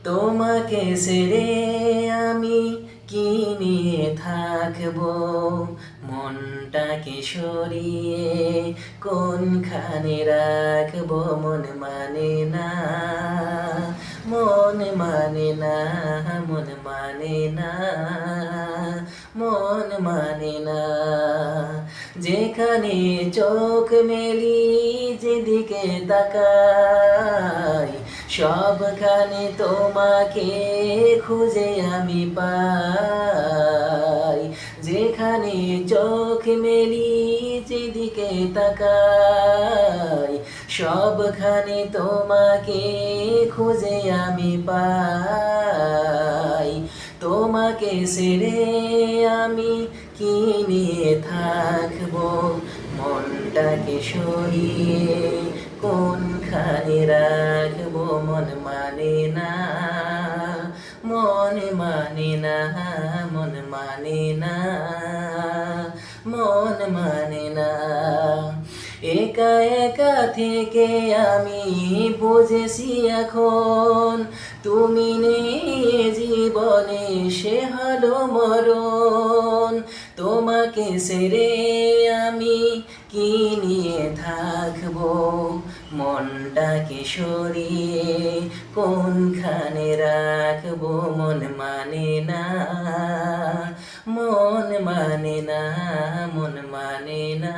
তোমাকে ছেড়ে আমি কি নিয়ে থাকবো, মনটাকে সরিয়ে কোনখানে রাখবো। মন মানে না, মন মানে না, মন মানে না, মন মানে না। যেখানে চোখ মেলি, যেদিকে তাকাই, সবখানে তোমাকে খুঁজে আমি পাই। যেখানে চোখ মেলি, যেদিকে তাকাই, সবখানে তোমাকে খুঁজে আমি পাই। তোমাকে ছেড়ে আমি কি নিয়ে থাকবো, মনটাকে সরিয়ে কোনখানে রাখবো। মন মানে না, মন মানে না, মন মানে না, মন মানে না। একা একা থেকে আমি বুঝেছি এখন, তুমি নেই জীবনে সে হলো মরণ। তোমাকে ছেড়ে আমি কি নিয়ে থাকবো, মনটাকে সরিয়ে কোনখানে রাখবো। মন মানে না, মন মানে না, মন মানে না।